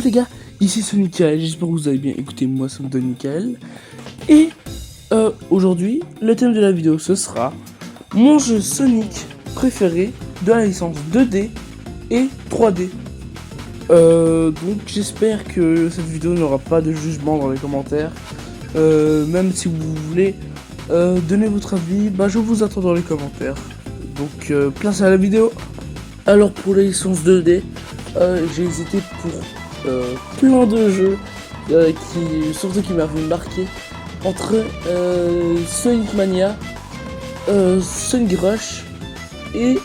les gars, ici c'est Michael, j'espère que vous allez bien. Écoutez, moi c'est Michael. Et aujourd'hui, le thème de la vidéo ce sera mon jeu Sonic préféré de la licence 2D et 3D. Donc j'espère que cette vidéo n'aura pas de jugement dans les commentaires. Même si vous voulez donner votre avis, je vous attends dans les commentaires. Donc place à la vidéo. Alors pour la licence 2D, j'ai hésité pour plein de jeux qui m'avaient marqué entre Sonic Mania, Sonic Rush et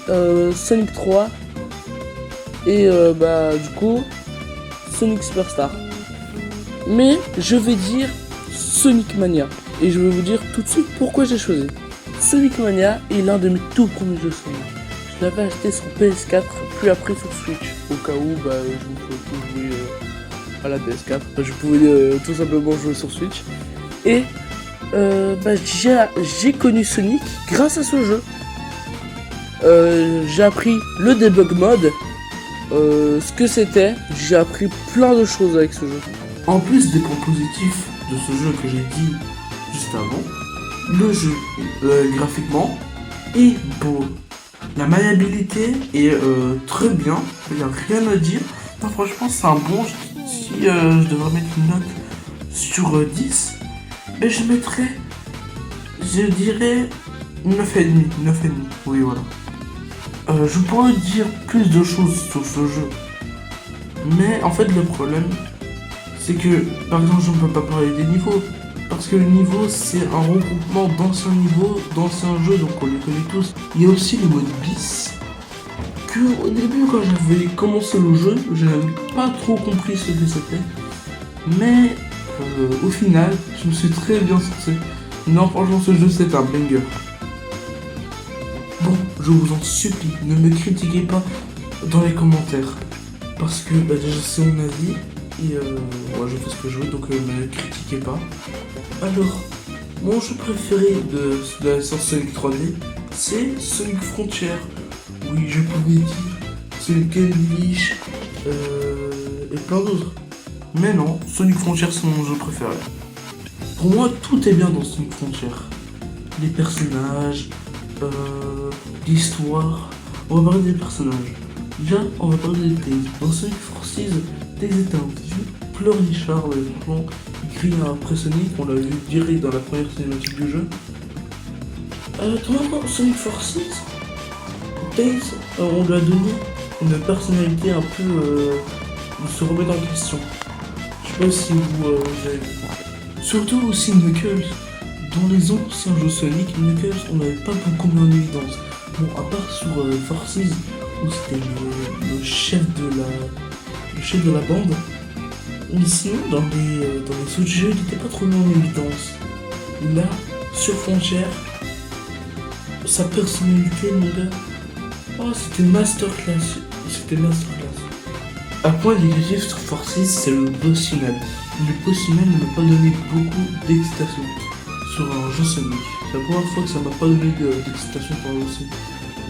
Sonic 3 et du coup Sonic Superstar. Mais je vais dire Sonic Mania et je vais vous dire tout de suite pourquoi j'ai choisi. Sonic Mania est l'un de mes tout premiers jeux Sonic. Je l'avais acheté sur PS4, puis après sur Switch, au cas où je ne pouvais plus jouer à la PS4. Je pouvais tout simplement jouer sur Switch. Et j'ai connu Sonic grâce à ce jeu. J'ai appris le debug mode, ce que c'était. J'ai appris plein de choses avec ce jeu. En plus des points positifs de ce jeu que j'ai dit juste avant, le jeu graphiquement est beau. La maniabilité est très bien, il n'y a rien à dire. Non, franchement, c'est un bon jeu. Si je devrais mettre une note sur 10, je mettrais, je dirais 9,5. 9,5, oui, voilà. Je pourrais dire plus de choses sur ce jeu. Mais en fait, le problème, c'est que, par exemple, je ne peux pas parler des niveaux. Parce que le niveau, c'est un regroupement d'anciens niveaux, d'anciens jeux, donc on les connaît tous. Il y a aussi le mode bis, que au début, quand j'avais commencé le jeu, je n'avais pas trop compris ce que c'était. Mais au final, je me suis très bien sorti. Non, franchement, ce jeu, c'est un banger. Bon, je vous en supplie, ne me critiquez pas dans les commentaires. Parce que déjà, c'est mon avis. Et moi je fais ce que je veux, donc ne me critiquez pas. Alors, mon jeu préféré de la licence Sonic 3D, c'est Sonic Frontier. Oui, je pouvais dire Sonic Unleashed et plein d'autres. Mais non, Sonic Frontier c'est mon jeu préféré. Pour moi, tout est bien dans Sonic Frontier. Les personnages, l'histoire. On va parler des personnages. Déjà, on va parler des Tails. Dans Sonic Forces, Tails était un vieux pleurnichard, franchement, il crie après Sonic, on l'a vu direct dans la première cinématique du jeu. Dans Sonic Forces, Tails, on lui a donné une personnalité un peu de se remettre en question. Je sais pas si vous avez vu. Surtout aussi Knuckles. Dans les anciens jeux Sonic, Knuckles, on n'avait pas beaucoup mis en évidence. Bon, à part sur Forces, où c'était le chef de la bande. Mais sinon, dans les autres jeux, il n'était pas trop mis en évidence. Là, sur Frontier, sa personnalité, mon gars, c'était masterclass. Un point négatif sur Forces, c'est le boss final. Le boss final ne m'a pas donné beaucoup d'excitation sur un jeu Sonic. C'est la première fois que ça m'a pas donné d'excitation pour un jeu Sonic.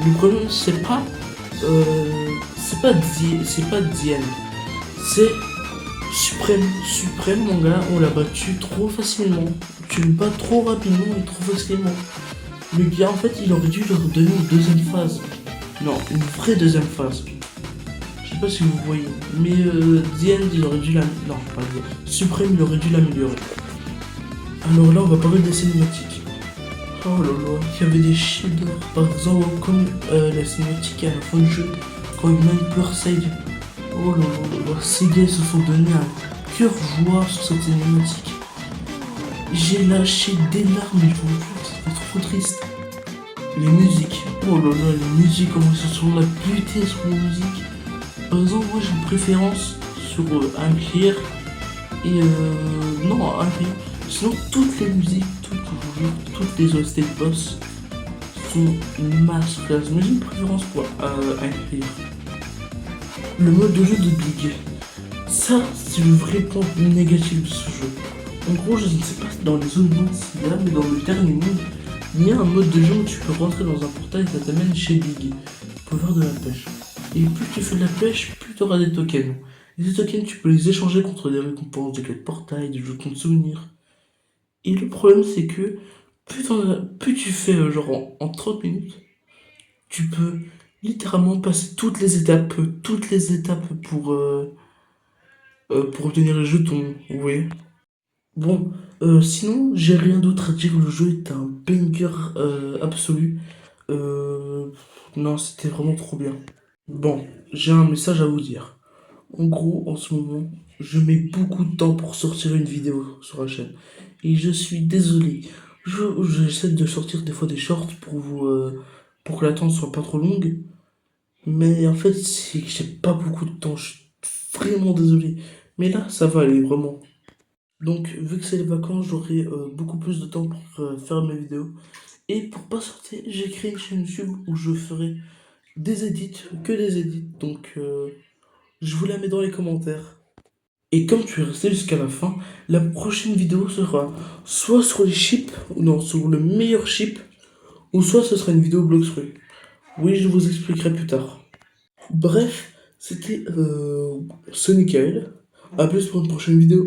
Le problème, c'est pas Diane, c'est Suprême, mon gars, on l'a battu trop facilement. Tu le bats trop rapidement et trop facilement. Le gars, en fait, il aurait dû leur donner une deuxième phase. Non, une vraie deuxième phase. Je sais pas si vous voyez, mais Diane, il aurait dû la... Non, pas Diane. Suprême, il aurait dû l'améliorer. Alors là, on va parler des cinématiques. Oh là là, il y avait des chefs-d'œuvre. Par exemple, comme la cinématique à la fin du jeu, quand il manipule Sage. Oh là là, ces gars se sont donné un cœur joie sur cette cinématique. J'ai lâché des larmes et je vous jure, c'était trop triste. Les musiques, oh là là, les musiques, comment ils se sont la buté sur les musiques. Par exemple, moi j'ai une préférence sur Unclear et non, Unclear. Sinon, toutes les musiques, toutes les OST de boss sont masterclass. Mais j'ai une préférence pour Unclear. Le mode de jeu de Big, ça c'est le vrai point négatif de ce jeu. En gros, je ne sais pas dans les autres mondes s'il y a, mais dans le dernier monde, il y a un mode de jeu où tu peux rentrer dans un portail et ça t'amène chez Big pour faire de la pêche. Et plus tu fais de la pêche, plus tu auras des tokens. Les tokens, tu peux les échanger contre des récompenses, des clés de portail, des jeux de souvenirs. Et le problème, c'est que plus tu fais genre en 30 minutes, tu peux littéralement passer toutes les étapes pour obtenir les jetons. Oui. Bon, sinon, j'ai rien d'autre à dire. Le jeu est un banger absolu. Euh, non, c'était vraiment trop bien. Bon, j'ai un message à vous dire. En gros, en ce moment, je mets beaucoup de temps pour sortir une vidéo sur la chaîne. Et je suis désolé. J'essaie de sortir des fois des shorts pour que l'attente soit pas trop longue. Mais en fait, c'est que j'ai pas beaucoup de temps. Je suis vraiment désolé. Mais là, ça va aller, vraiment. Donc, vu que c'est les vacances, j'aurai beaucoup plus de temps pour faire mes vidéos. Et pour pas sortir, j'ai créé une chaîne YouTube où je ferai des edits, que des edits. Donc, je vous la mets dans les commentaires. Et comme tu es resté jusqu'à la fin, la prochaine vidéo sera soit sur les chips, ou non, sur le meilleur chip, ou soit ce sera une vidéo Bloxfruit. Oui, je vous expliquerai plus tard. Bref, c'était Sonic. À plus pour une prochaine vidéo.